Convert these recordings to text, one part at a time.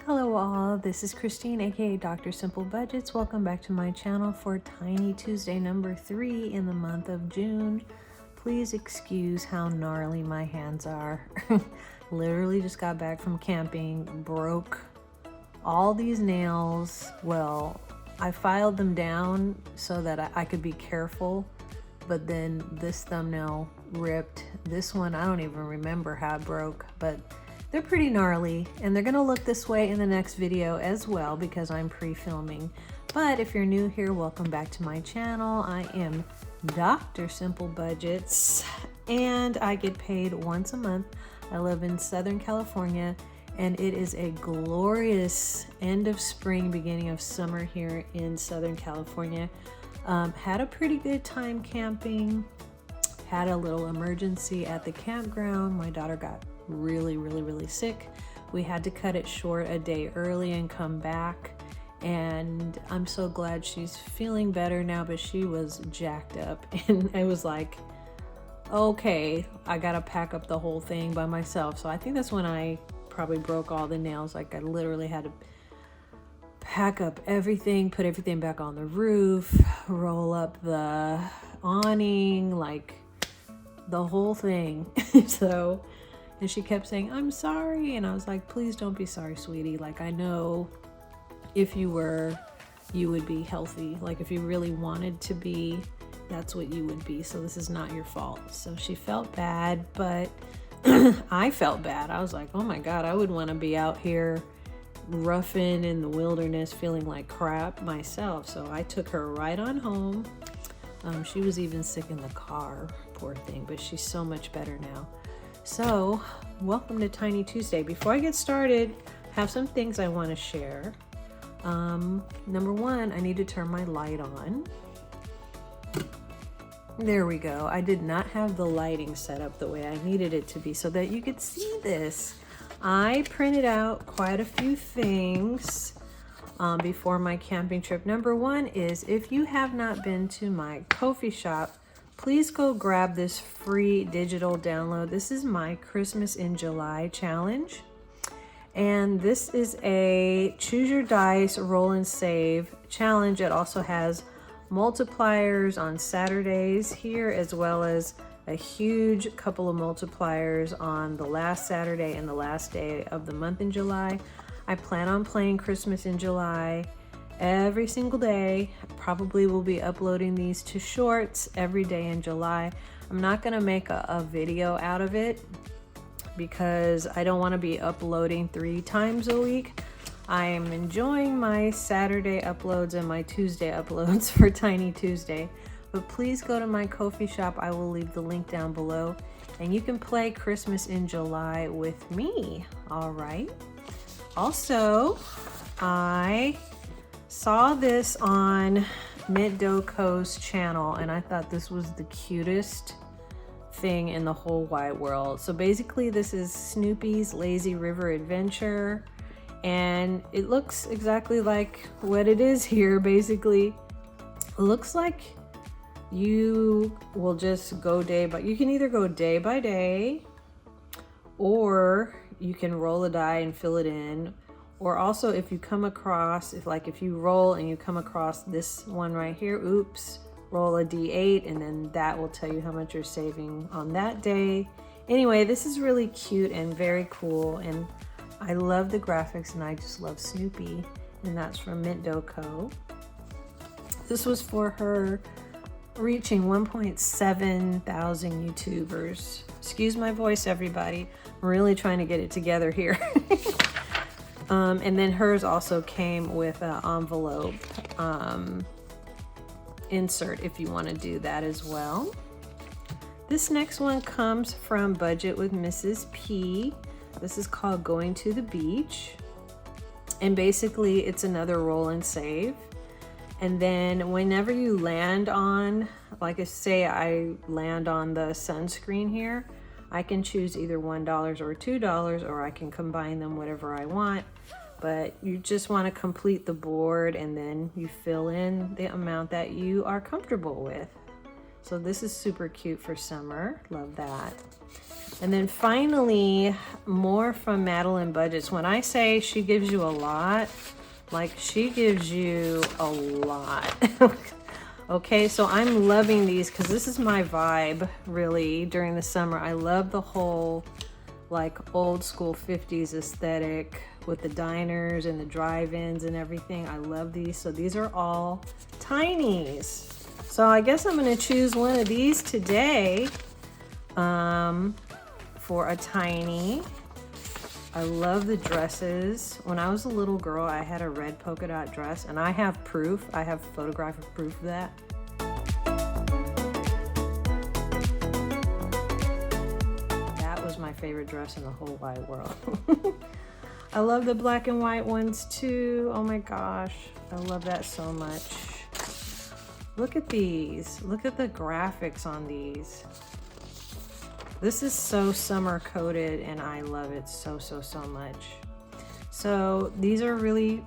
Hello all, this is Christine aka Dr.SimpleBudgets. Welcome back to my channel for Tiny Tuesday number 3 in the month of June. Please excuse how gnarly my hands are. Literally just got back from camping, broke all these nails. Well, I filed them down so that I could be careful, but then this thumbnail ripped. This one, I don't even remember how it broke, but they're pretty gnarly, and they're gonna look this way in the next video as well because I'm pre-filming. But if you're new here, welcome back to my channel. I am Dr. SimpleBudgets, and I get paid once a month. I live in Southern California, and it is a glorious end of spring, beginning of summer here in Southern California. Had a pretty good time camping. Had a little emergency at the campground. My daughter got really sick. We had to cut it short a day early and come back, and I'm so glad she's feeling better now, but she was jacked up, and I was like, okay, I gotta pack up the whole thing by myself. So I think that's when I probably broke all the nails. Like, I literally had to pack up everything, put everything back on the roof, roll up the awning, like the whole thing. So, and she kept saying, I'm sorry. And I was like, please don't be sorry, sweetie. Like, I know if you were, you would be healthy. Like, if you really wanted to be, that's what you would be. So this is not your fault. So she felt bad, but I felt bad. I was like, oh my God, I would want to be out here roughing in the wilderness, feeling like crap myself. So I took her right on home. She was even sick in the car, poor thing, but she's so much better now. So, welcome to Tiny Tuesday. Before I get started, I have some things I want to share. Number one, I need to turn my light on. There we go. I did not have the lighting set up the way I needed it to be so that you could see this. I printed out quite a few things before my camping trip. Number one is, if you have not been to my Ko-fi shop, please go grab this free digital download. This is my Christmas in July challenge. And this is a choose your dice, roll and save challenge. It also has multipliers on Saturdays here, as well as a huge couple of multipliers on the last Saturday and the last day of the month in July. I plan on playing Christmas in July every single day. Probably will be uploading these to shorts every day in July. I'm not gonna make a video out of it because I don't want to be uploading 3 times a week. I am enjoying my Saturday uploads and my Tuesday uploads for Tiny Tuesday. But please go to my Ko-fi shop. I will leave the link down below, and you can play Christmas in July with me. All right. Also, I saw this on Mint Doco's channel, and I thought this was the cutest thing in the whole wide world. So basically, this is Snoopy's Lazy River Adventure, and it looks exactly like what it is here. Basically, it looks like you will just go you can either go day by day, or you can roll a die and fill it in. Or also, if you come across, if you roll and you come across this one right here, oops, roll a D8, and then that will tell you how much you're saving on that day. Anyway, this is really cute and very cool, and I love the graphics, and I just love Snoopy, and that's from Mint Doco. This was for her reaching 1.7 thousand YouTubers. Excuse my voice, everybody. I'm really trying to get it together here. And then hers also came with an envelope insert if you want to do that as well. This next one comes from Budget with Mrs. P. This is called Going to the Beach. And basically, it's another roll and save. And then whenever you land on, like say I land on the sunscreen here, I can choose either $1 or $2, or I can combine them, whatever I want. But you just want to complete the board, and then you fill in the amount that you are comfortable with. So this is super cute for summer. Love that. And then finally, more from nineblossoms. When I say she gives you a lot, like she gives you a lot. Okay, so I'm loving these because this is my vibe really during the summer. I love the whole like old school 50s aesthetic with the diners and the drive-ins and everything. I love these. So these are all tinies. So I guess I'm going to choose one of these today for a tiny. I love the dresses. When I was a little girl, I had a red polka dot dress, and I have proof. I have photographic proof of that. That was my favorite dress in the whole wide world. I love the black and white ones too. Oh my gosh, I love that so much. Look at these. Look at the graphics on these. This is so summer coated and I love it so much. So these are really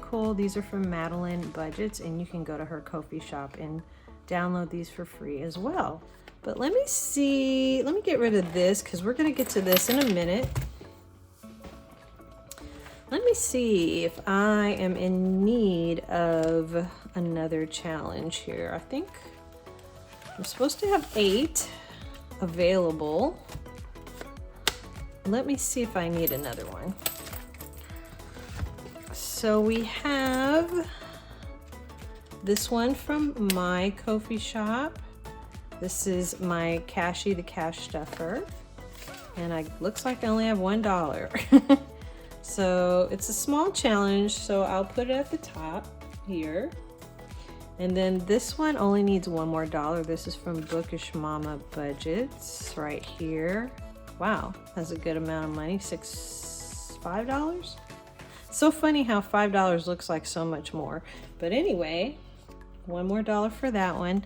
cool. These are from nineblossoms, and you can go to her Ko-fi shop and download these for free as well. But let me see, let me get rid of this because we're gonna get to this in a minute. Let me see if I am in need of another challenge here. I think I'm supposed to have 8 available. Let me see if I need another one. So we have this one from my Ko-fi shop. This is my Cashy the Cash Stuffer, and I looks like I only have $1. So it's a small challenge, so I'll put it at the top here. And then this one only needs $1 more. This is from Bookish Mama Budgets right here. Wow, that's a good amount of money. $5? So funny how $5 looks like so much more. But anyway, $1 more for that one.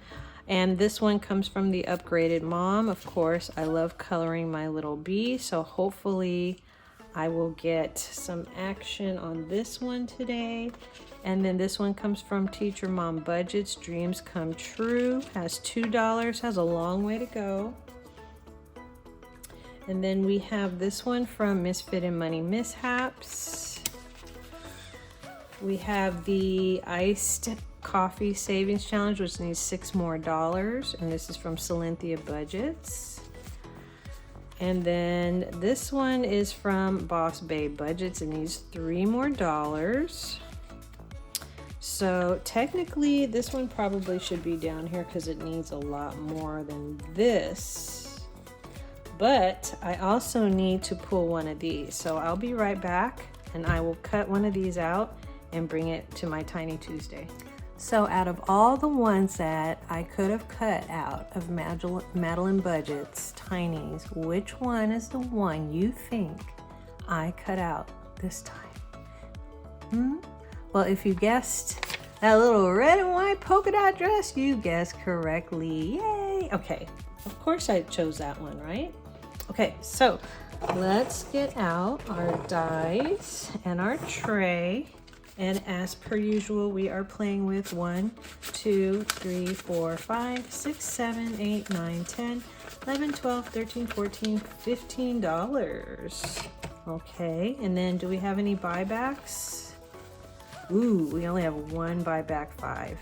And this one comes from the Upgraded Mom. Of course, I love coloring my little bee, so hopefully I will get some action on this one today. And then this one comes from Teacher Mom Budgets, Dreams Come True, has $2, has a long way to go. And then we have this one from Misfit and Money Mishaps. We have the Iced Coffee Savings Challenge, which needs $6 more, and this is from nineblossoms. And then this one is from Boss Babe Budgets. It needs $3 more. So technically this one probably should be down here because it needs a lot more than this. But I also need to pull one of these. So I'll be right back and I will cut one of these out and bring it to my Tiny Tuesday. So out of all the ones that I could have cut out of nineblossoms Tinies, which one is the one you think I cut out this time? Well, if you guessed that little red and white polka dot dress, you guessed correctly. Yay! Okay, of course I chose that one, right? Okay, so let's get out our dies and our tray. And as per usual, we are playing with 1, 2, 3, 4, 5, 6, 7, 8, 9, 10, 11, 12, 13, 14, $15. Okay, and then do we have any buybacks? Ooh, we only have one buyback, 5.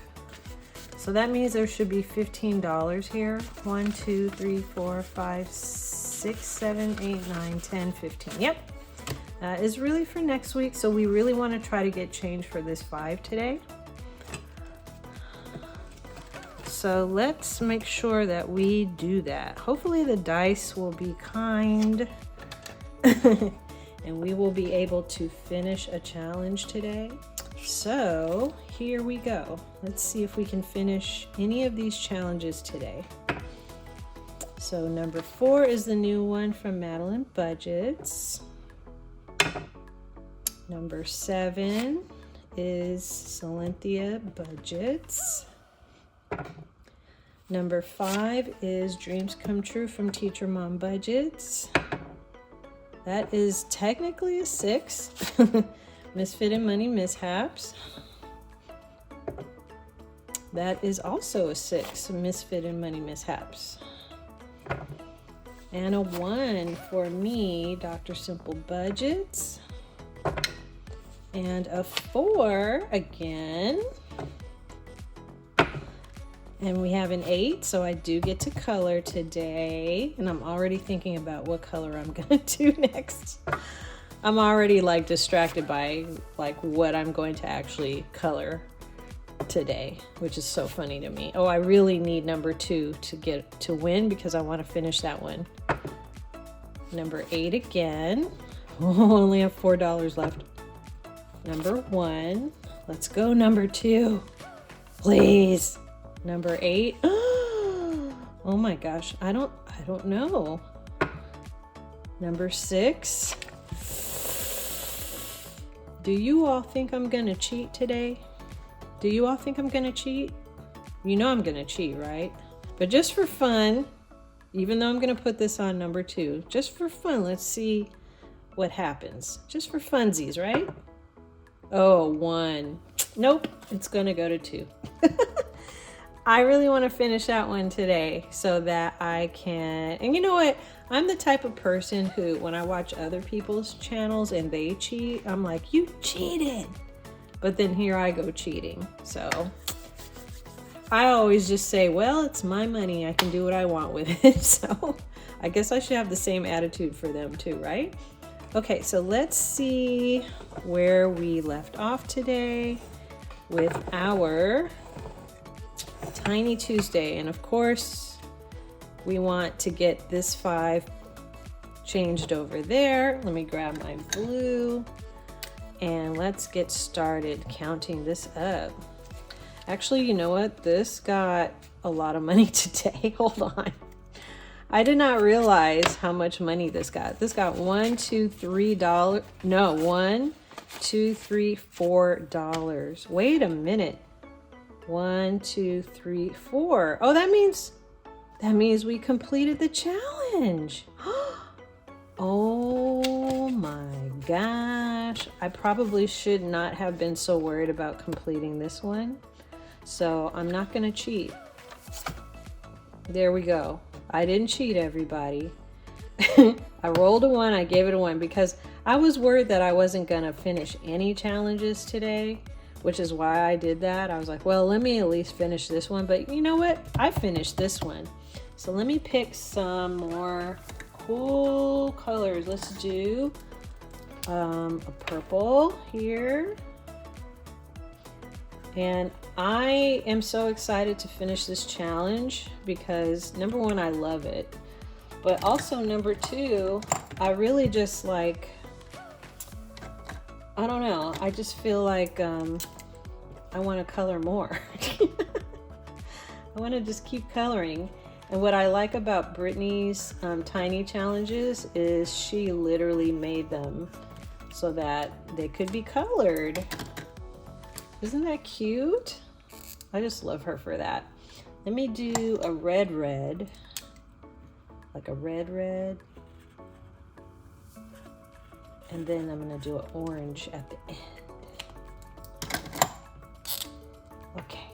So that means there should be $15 here. 1, 2, 3, 4, 5, 6, 7, 8, 9, 10, 15. Yep. Is really for next week, so we really want to try to get change for this 5 today. So let's make sure that we do that. Hopefully the dice will be kind and we will be able to finish a challenge today. So here we go. Let's see if we can finish any of these challenges today. So number 4 is the new one from nineblossoms. Number 7 is nineblossoms. Number 5 is Dreams Come True from Teacher Mom Budgets. That is technically a 6. Misfit and Money Mishaps. That is also a 6. Misfit and Money Mishaps. And a 1 for me, Dr. Simple Budgets. And a 4 again. And we have an 8, so I do get to color today. And I'm already thinking about what color I'm gonna do next. I'm already like distracted by like what I'm going to actually color today, which is so funny to me. Oh, I really need number 2 to win because I want to finish that one. Number 8 again. Oh, only have $4 left. Number 1. Let's go number 2. Please. Number 8. Oh my gosh. I don't know. Number 6. Do you all think I'm gonna cheat today? Do you all think I'm gonna cheat? You know I'm gonna cheat, right? But just for fun, even though I'm gonna put this on number 2, just for fun, let's see what happens. Just for funsies, right? Oh, 1. Nope, it's gonna go to 2. I really want to finish that one today so that I can, and you know what? I'm the type of person who, when I watch other people's channels and they cheat, I'm like, you cheated. But then here I go cheating. So I always just say, well, it's my money. I can do what I want with it. So I guess I should have the same attitude for them too, right? Okay, so let's see where we left off today with our Tiny Tuesday. And of course, we want to get this 5 changed over there. Let me grab my blue and let's get started counting this up. Actually, you know what? This got a lot of money today. Hold on. I did not realize how much money this got. This got $1, $2, $3. No, $1, $2, $3, $4. Wait a minute. 1, 2, 3, 4. Oh, that means we completed the challenge. Oh my gosh. I probably should not have been so worried about completing this one. So I'm not gonna cheat. There we go. I didn't cheat, everybody. I rolled a 1, I gave it a 1 because I was worried that I wasn't gonna finish any challenges today, which is why I did that. I was like, well, let me at least finish this one. But you know what? I finished this one. So let me pick some more cool colors. Let's do a purple here. And I am so excited to finish this challenge because number 1, I love it. But also number 2, I really just like, I don't know. I just feel like I want to color more. I want to just keep coloring. And what I like about Brittany's tiny challenges is she literally made them so that they could be colored. Isn't that cute? I just love her for that. Let me do a red, like a red. And then I'm gonna do an orange at the end. Okay.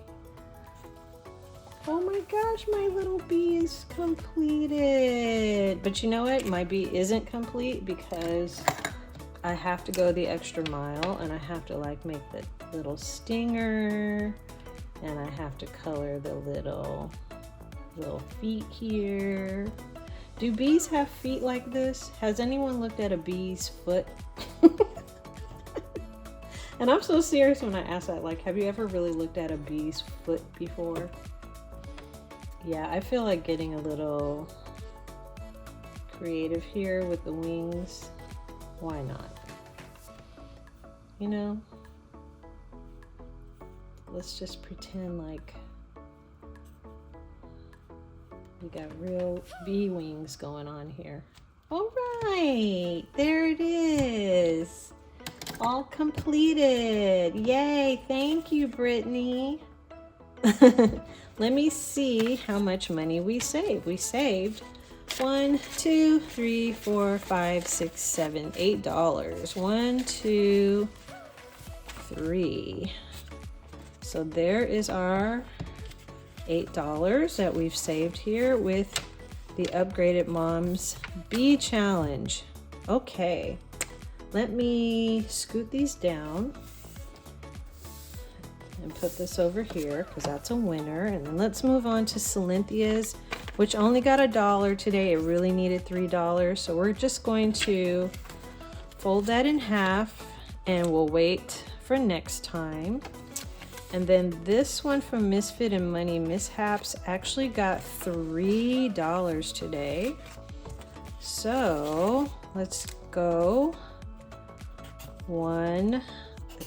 Oh my gosh, my little bee is completed. But you know what? My bee isn't complete because I have to go the extra mile and I have to like make the little stinger and I have to color the little feet here. Do bees have feet like this? Has anyone looked at a bee's foot? And I'm so serious when I ask that. Like, have you ever really looked at a bee's foot before? Yeah, I feel like getting a little creative here with the wings. Why not? You know? Let's just pretend like we got real bee wings going on here. All right, there it is. All completed. Yay, thank you, Brittany. Let me see how much money we saved. We saved $1, $2, $3, $4, $5, $6, $7, $8. 1, 2, 3. So there is our $8 that we've saved here with the Upgraded Moms Bee Challenge. Okay, let me scoot these down and put this over here because that's a winner. And then let's move on to Cynthia's, which only got $1 today. It really needed $3. So we're just going to fold that in half and we'll wait for next time. And then this one from Misfit and Money Mishaps actually got $3 today. So let's go 1,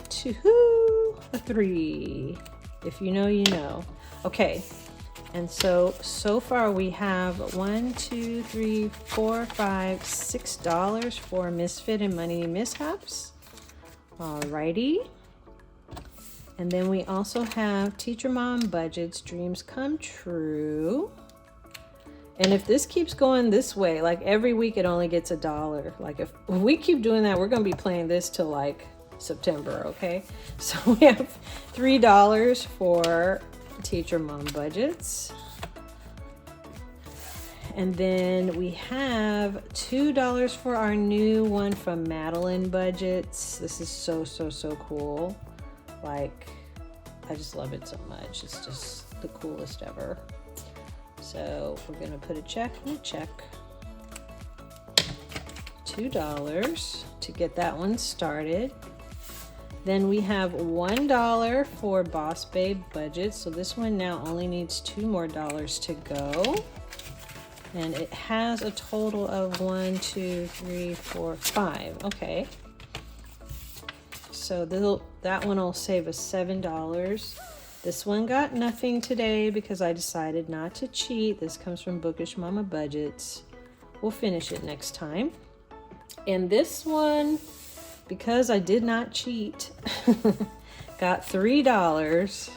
2, 3. If you know, you know. Okay, and so far we have $1, 2, 3, 4, 5, $6 for Misfit and Money Mishaps. Alrighty. And then we also have Teacher Mom Budgets Dreams Come True. And if this keeps going this way, like every week it only gets $1. Like if we keep doing that, we're gonna be playing this till like September, okay? So we have $3 for Teacher Mom Budgets. And then we have $2 for our new one from Madeline Budgets. This is so cool. Like, I just love it so much. It's just the coolest ever. So we're gonna put a check and a check. $2 to get that one started. Then we have $1 for Boss Babe Budget. So this one now only needs $2 more to go. And it has a total of 1, 2, 3, 4, 5. Okay. So that one will save us $7. This one got nothing today because I decided not to cheat. This comes from Bookish Mama Budgets. We'll finish it next time. And this one, because I did not cheat, got $3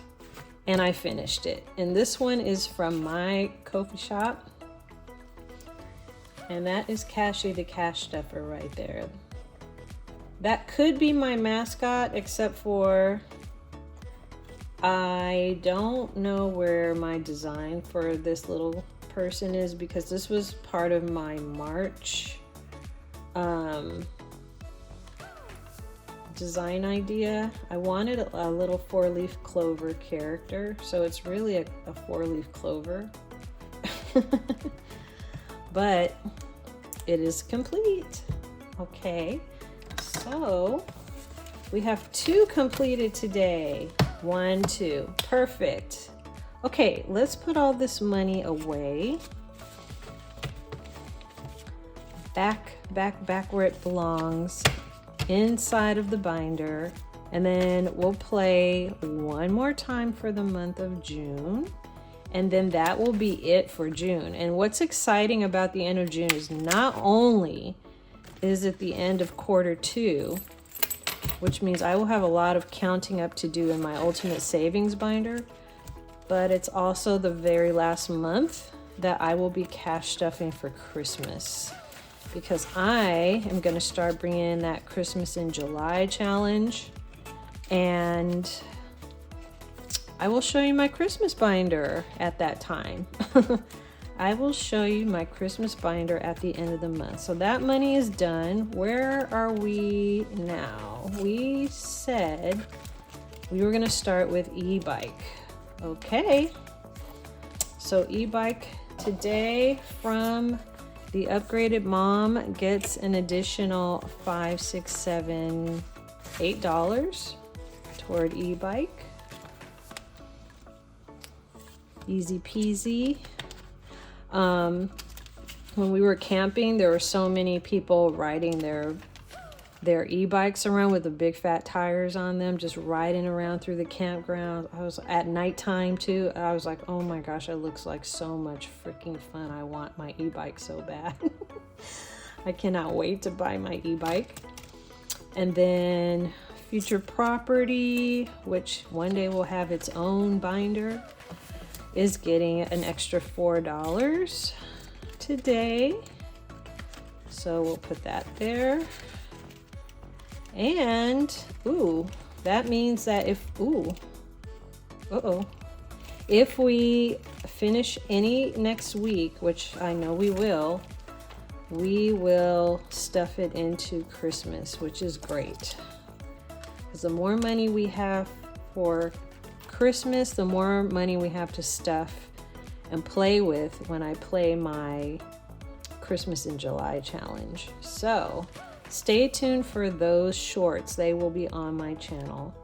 and I finished it. And this one is from my Ko-fi shop. And that is Cashy the Cash Stuffer right there. That could be my mascot, except for I don't know where my design for this little person is because this was part of my March design idea. I wanted a little 4-leaf clover character, so it's really a 4-leaf clover. But it is complete. Okay. So we have 2 completed today. 1, 2. Perfect. Okay, let's put all this money away. Back where it belongs, inside of the binder. And then we'll play one more time for the month of June. And then that will be it for June. And what's exciting about the end of June is not only is it the end of quarter 2, which means I will have a lot of counting up to do in my ultimate savings binder, but it's also the very last month that I will be cash stuffing for Christmas, because I am going to start bringing in that Christmas in July challenge, and I will show you my Christmas binder at that time. I will show you my Christmas binder at the end of the month. So that money is done. Where are we now? We said we were gonna start with e-bike. Okay. So e-bike today from the Upgraded Mom gets an additional $5, $6, $7, $8 toward e-bike. Easy peasy. When we were camping, there were so many people riding their e-bikes around with the big fat tires on them, just riding around through the campground. I was at nighttime too. I was like, oh my gosh, it looks like so much freaking fun. I want my e-bike so bad. I cannot wait to buy my e-bike. And then Future Property, which one day will have its own binder, is getting an extra $4 today. So we'll put that there. And, ooh, that means that if If we finish any next week, which I know we will stuff it into Christmas, which is great. Because the more money we have for Christmas, the more money we have to stuff and play with when I play my Christmas in July challenge. So stay tuned for those shorts. They will be on my channel.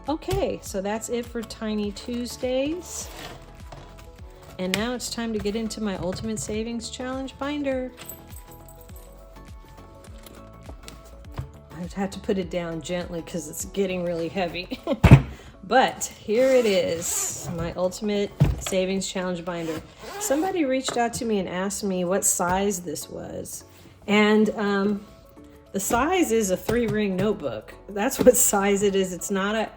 Okay, so that's it for Tiny Tuesdays. And now it's time to get into my Ultimate Savings Challenge binder. I've had to put it down gently because it's getting really heavy. But here it is, my Ultimate Savings Challenge binder. Somebody reached out to me and asked me what size this was. And the size is a 3-ring notebook. That's what size it is. It's not a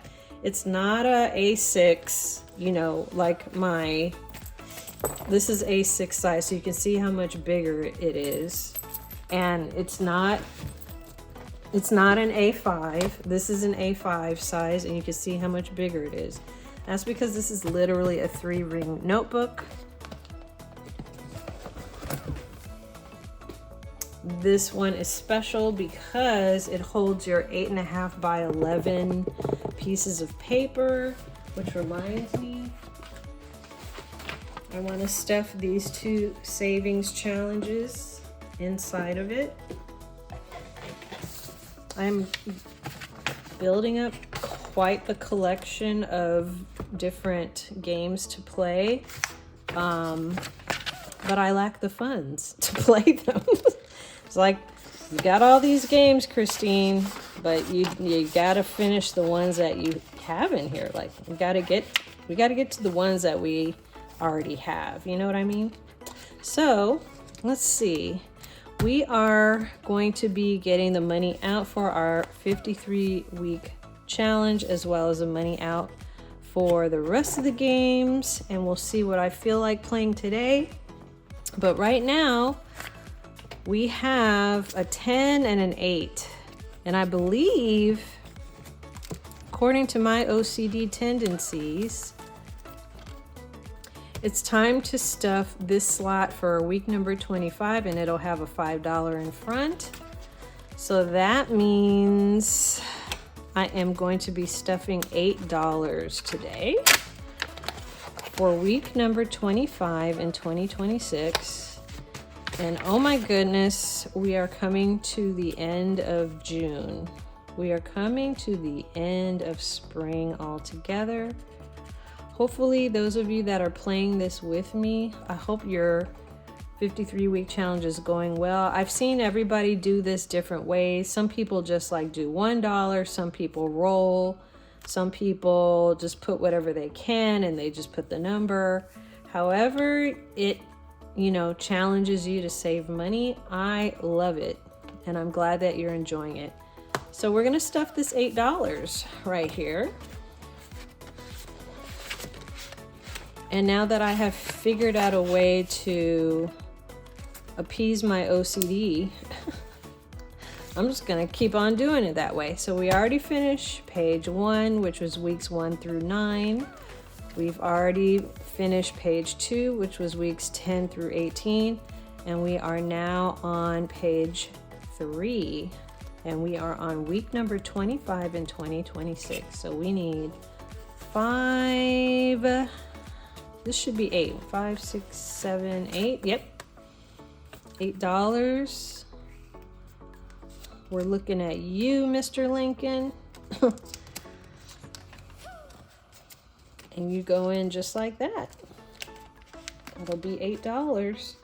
A6, you know, like this is A6 size, so you can see how much bigger it is. And it's not an A5. This is an A5 size, and you can see how much bigger it is. That's because this is literally a 3-ring notebook. This one is special because it holds your 8.5 by 11 pieces of paper, which reminds me, I want to stuff these 2 savings challenges inside of it. I'm building up quite the collection of different games to play, but I lack the funds to play them. It's like, you got all these games, Christine, but you gotta finish the ones that you have in here. Like, we gotta get to the ones that we already have. You know what I mean? So let's see. We are going to be getting the money out for our 53-week challenge, as well as the money out for the rest of the games, and we'll see what I feel like playing today. But right now, we have a 10 and an 8, and I believe, according to my OCD tendencies, it's time to stuff this slot for week number 25, and it'll have a $5 in front. So that means I am going to be stuffing $8 today for week number 25 in 2026. And oh my goodness, we are coming to the end of June. We are coming to the end of spring altogether. Hopefully, those of you that are playing this with me, I hope your 53-week challenge is going well. I've seen everybody do this different ways. Some people just like do $1, some people roll, some people just put whatever they can and they just put the number. However it, you know, challenges you to save money, I love it, and I'm glad that you're enjoying it. So we're gonna stuff this $8 right here. And now that I have figured out a way to appease my OCD, I'm just gonna keep on doing it that way. So we already finished page 1, which was weeks 1 through 9. We've already finished page 2, which was weeks 10 through 18. And we are now on page 3. And we are on week number 25 in 2026. So we need 5... This should be 8. 5, 6, 7, 8. Yep. $8. We're looking at you, Mr. Lincoln. And you go in just like that. It'll be $8.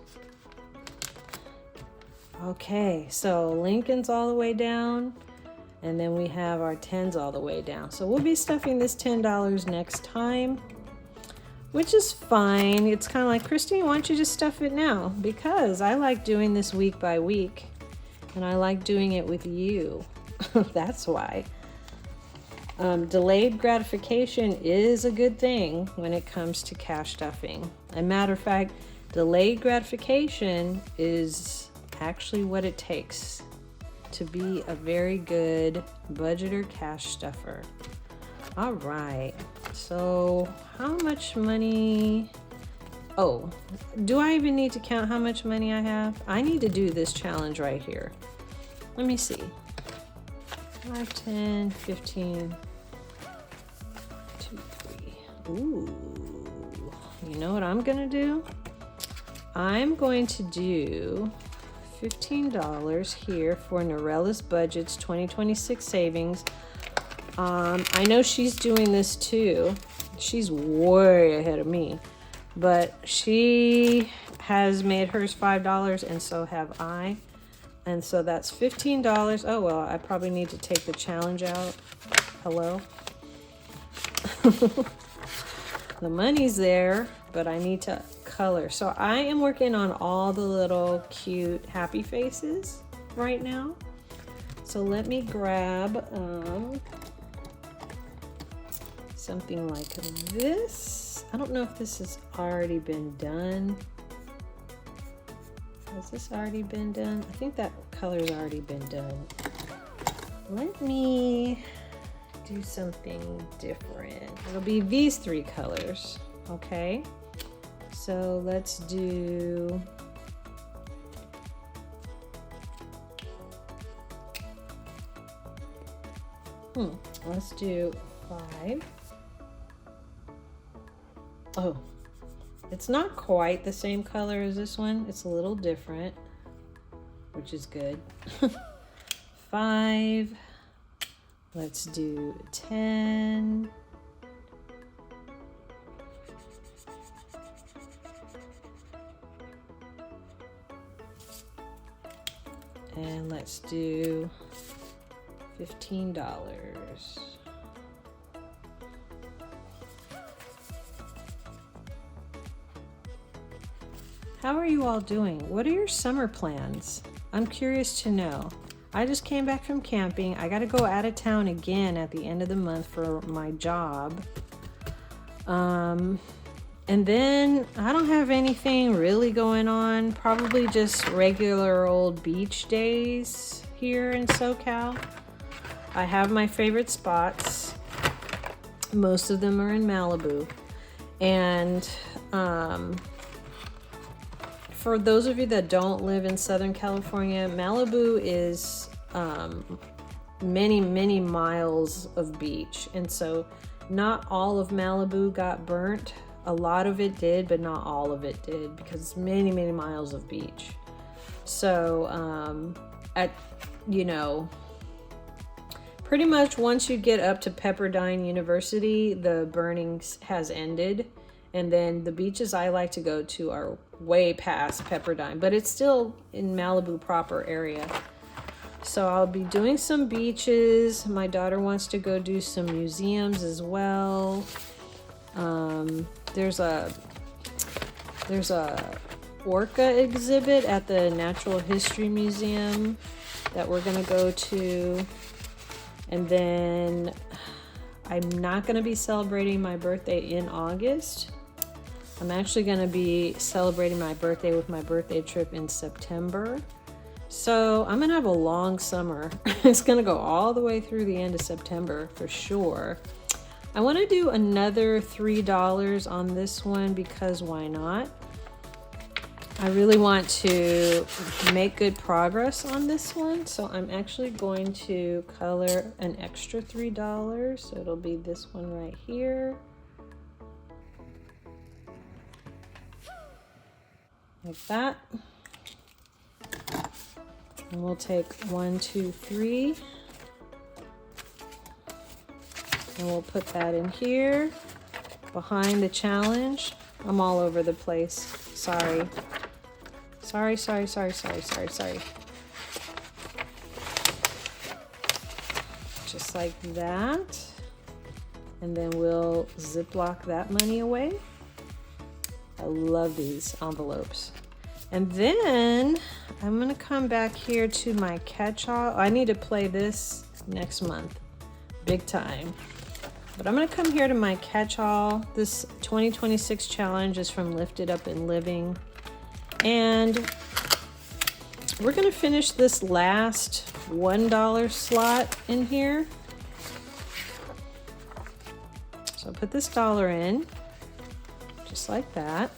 Okay, so Lincoln's all the way down. And then we have our 10s all the way down. So we'll be stuffing this $10 next time, which is fine. It's kind of like, Christine, why don't you just stuff it now? Because I like doing this week by week, and I like doing it with you. That's why. Delayed gratification is a good thing when it comes to cash stuffing. As a matter of fact, delayed gratification is actually what it takes to be a very good budgeter cash stuffer. All right, so how much money? Oh, do I even need to count how much money I have? I need to do this challenge right here. Let me see. 5, 10, 15, 2, 3. Ooh, you know what I'm gonna do? I'm going to do $15 here for Norella's Budgets 2026 savings. I know she's doing this too. She's way ahead of me, but she has made hers $5 and so have I. And so that's $15. Oh, well, I probably need to take the challenge out. Hello? The money's there, but I need to color. So I am working on all the little cute happy faces right now. So let me grab something like this. I don't know if this has already been done. Has this already been done? I think that color's already been done. Let me do something different. It'll be these 3 colors, okay? So let's do let's do 5. Oh, it's not quite the same color as this one. It's a little different, which is good. 5. Let's do 10. And let's do $15. How are you all doing? What are your summer plans? I'm curious to know. I just came back from camping. I got to go out of town again at the end of the month for my job. And then I don't have anything really going on. Probably just regular old beach days here in SoCal. I have my favorite spots. Most of them are in Malibu. And for those of you that don't live in Southern California, Malibu is many, many miles of beach. And so not all of Malibu got burnt. A lot of it did, but not all of it did because it's many, many miles of beach. So pretty much once you get up to Pepperdine University, the burning has ended. And then the beaches I like to go to are way past Pepperdine, but it's still in Malibu proper area. So I'll be doing some beaches. My daughter wants to go do some museums as well. There's a orca exhibit at the Natural History Museum that we're gonna go to. And then I'm not gonna be celebrating my birthday in August. I'm actually gonna be celebrating my birthday with my birthday trip in September. So I'm gonna have a long summer. It's gonna go all the way through the end of September for sure. I wanna do another $3 on this one because why not? I really want to make good progress on this one. So I'm actually going to color an extra $3. So it'll be this one right here. Like that. And we'll take 1, 2, 3. And we'll put that in here behind the challenge. I'm all over the place. Sorry. Sorry. Just like that. And then we'll Ziploc that money away. I love these envelopes. And then I'm gonna come back here to my catch-all. I need to play this next month, big time. But I'm gonna come here to my catch-all. This 2026 challenge is from Lifted Up and Living. And we're gonna finish this last $1 slot in here. So I put this dollar in, just like that.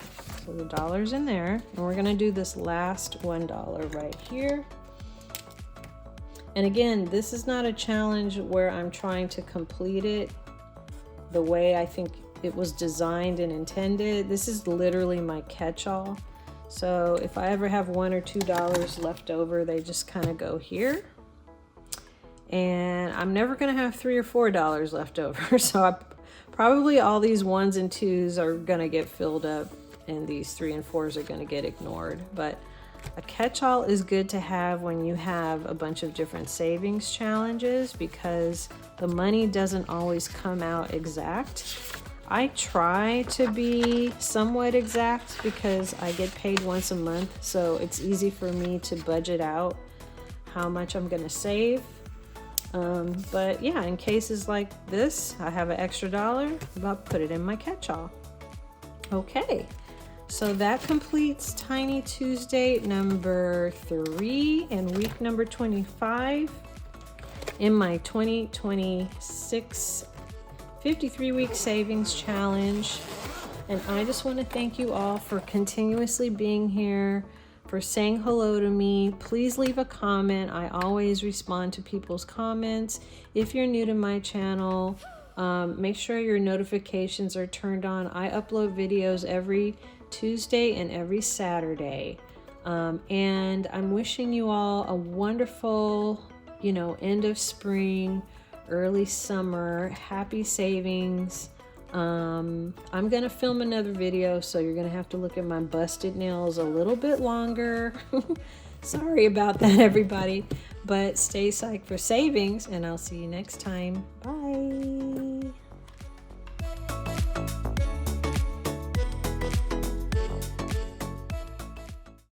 So the dollar's in there, and we're gonna do this last $1 right here. And again, this is not a challenge where I'm trying to complete it the way I think it was designed and intended. This is literally my catch-all. So if I ever have $1 or $2 left over, they just kind of go here. And I'm never gonna have $3 or $4 left over. So probably all these 1s and 2s are gonna get filled up, and these 3 and 4s are gonna get ignored. But a catch-all is good to have when you have a bunch of different savings challenges, because the money doesn't always come out exact. I try to be somewhat exact because I get paid once a month, so it's easy for me to budget out how much I'm gonna save. But yeah, in cases like this, I have an extra dollar, I'll put it in my catch-all. Okay. So that completes Tiny Tuesday number 3 and week number 25 in my 2026 53-week savings challenge. And I just want to thank you all for continuously being here, for saying hello to me. Please leave a comment. I always respond to people's comments. If you're new to my channel, make sure your notifications are turned on. I upload videos every Tuesday and every Saturday. And I'm wishing you all a wonderful, end of spring, early summer, happy savings. I'm gonna film another video, so you're gonna have to look at my busted nails a little bit longer. Sorry about that, everybody. But stay psyched for savings, and I'll see you next time. Bye.